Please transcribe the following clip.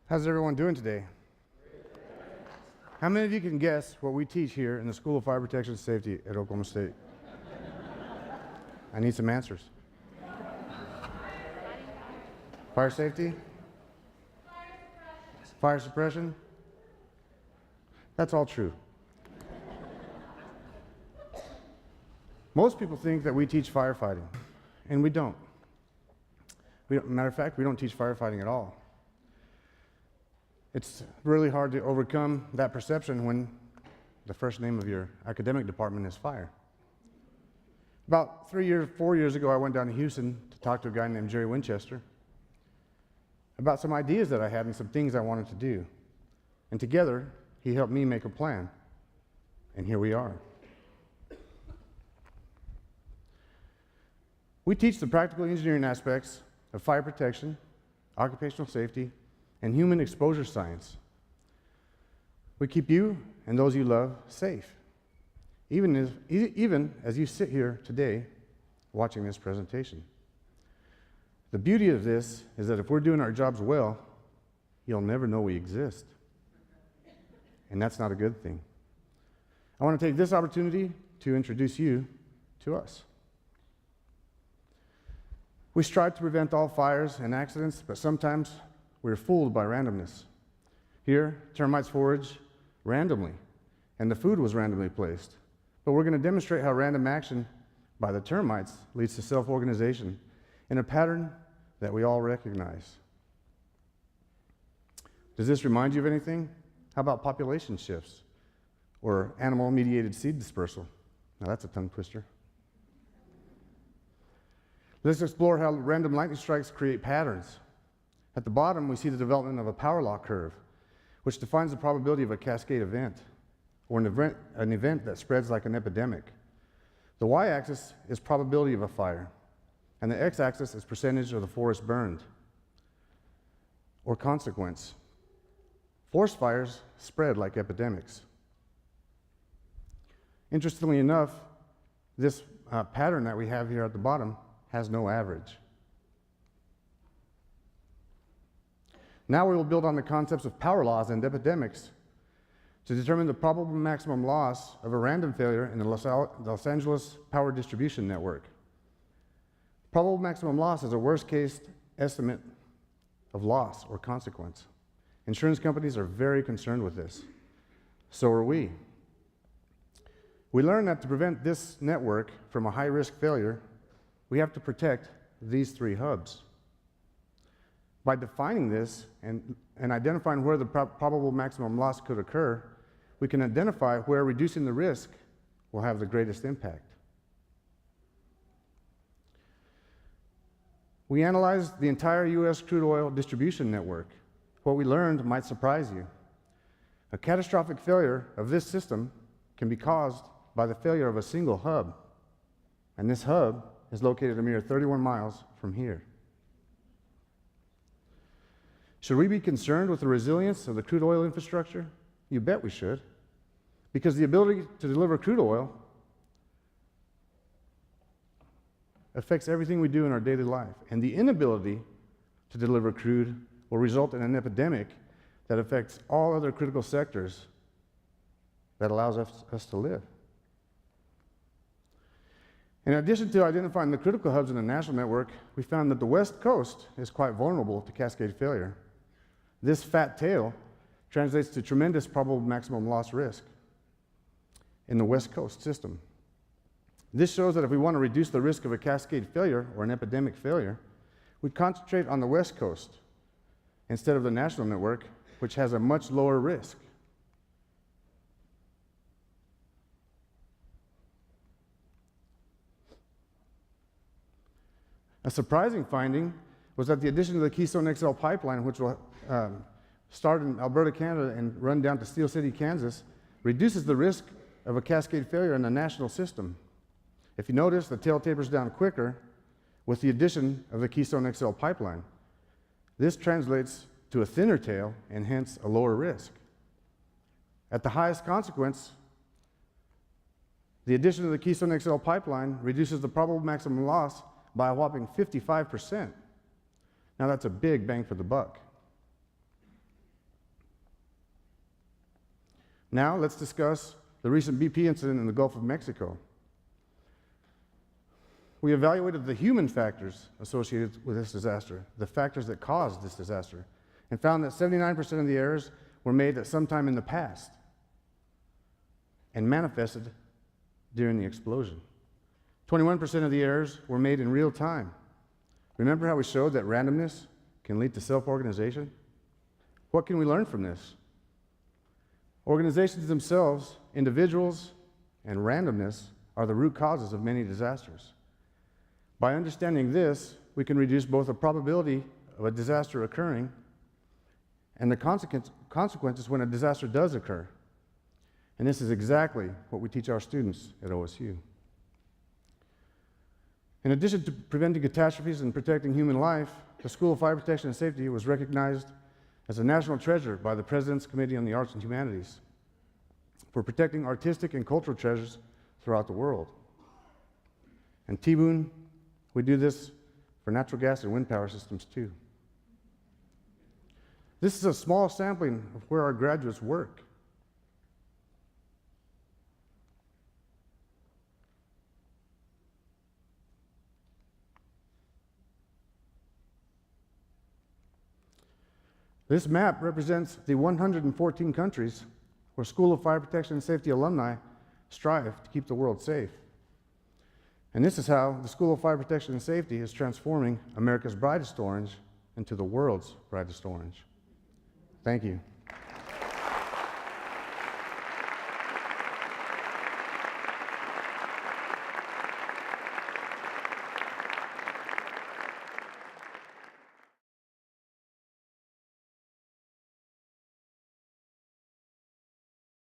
How's everyone doing today? How many of you can guess what we teach here in the School of Fire Protection and Safety at Oklahoma State? I need some answers. Fire safety? Fire suppression? That's all true. Most people think that we teach firefighting, and we don't. Matter of fact, we don't teach firefighting at all. It's really hard to overcome that perception when the first name of your academic department is fire. About 4 years ago, I went down to Houston to talk to a guy named Jerry Winchester about some ideas that I had and some things I wanted to do. And together, he helped me make a plan. And here we are. We teach the practical engineering aspects of fire protection, occupational safety, and human exposure science. We keep you and those you love safe, even as you sit here today watching this presentation. The beauty of this is that if we're doing our jobs well, you'll never know we exist. And that's not a good thing. I want to take this opportunity to introduce you to us. We strive to prevent all fires and accidents, but sometimes we're fooled by randomness. Here, termites forage randomly, and the food was randomly placed. But we're going to demonstrate how random action by the termites leads to self-organization in a pattern that we all recognize. Does this remind you of anything? How about population shifts or animal-mediated seed dispersal? Now that's a tongue twister. Let's explore how random lightning strikes create patterns. At the bottom, we see the development of a power law curve, which defines the probability of a cascade event, or an event that spreads like an epidemic. The y-axis is probability of a fire, and the x-axis is percentage of the forest burned, or consequence. Forest fires spread like epidemics. Interestingly enough, this pattern that we have here at the bottom has no average. Now we will build on the concepts of power laws and epidemics to determine the probable maximum loss of a random failure in the Los Angeles power distribution network. Probable maximum loss is a worst-case estimate of loss or consequence. Insurance companies are very concerned with this. So are we. We learned that to prevent this network from a high-risk failure, we have to protect these three hubs. By defining this and identifying where the probable maximum loss could occur, we can identify where reducing the risk will have the greatest impact. We analyzed the entire U.S. crude oil distribution network. What we learned might surprise you. A catastrophic failure of this system can be caused by the failure of a single hub, and this hub is located a mere 31 miles from here. Should we be concerned with the resilience of the crude oil infrastructure? You bet we should, because the ability to deliver crude oil affects everything we do in our daily life, and the inability to deliver crude will result in an epidemic that affects all other critical sectors that allows us to live. In addition to identifying the critical hubs in the national network, we found that the West Coast is quite vulnerable to cascade failure. This fat tail translates to tremendous probable maximum loss risk in the West Coast system. This shows that if we want to reduce the risk of a cascade failure or an epidemic failure, we concentrate on the West Coast instead of the national network, which has a much lower risk. A surprising finding was that the addition of the Keystone XL pipeline, which will start in Alberta, Canada, and run down to Steel City, Kansas, reduces the risk of a cascade failure in the national system. If you notice, the tail tapers down quicker with the addition of the Keystone XL pipeline. This translates to a thinner tail and hence a lower risk. At the highest consequence, the addition of the Keystone XL pipeline reduces the probable maximum loss by a whopping 55%. Now that's a big bang for the buck. Now let's discuss the recent BP incident in the Gulf of Mexico. We evaluated the human factors associated with this disaster, the factors that caused this disaster, and found that 79% of the errors were made at some time in the past and manifested during the explosion. 21% of the errors were made in real time. Remember how we showed that randomness can lead to self-organization? What can we learn from this? Organizations themselves, individuals, and randomness are the root causes of many disasters. By understanding this, we can reduce both the probability of a disaster occurring and the consequences when a disaster does occur. And this is exactly what we teach our students at OSU. In addition to preventing catastrophes and protecting human life, the School of Fire Protection and Safety was recognized as a national treasure by the President's Committee on the Arts and Humanities for protecting artistic and cultural treasures throughout the world. And T-Boone, we do this for natural gas and wind power systems too. This is a small sampling of where our graduates work. This map represents the 114 countries where School of Fire Protection and Safety alumni strive to keep the world safe. And this is how the School of Fire Protection and Safety is transforming America's brightest orange into the world's brightest orange. Thank you.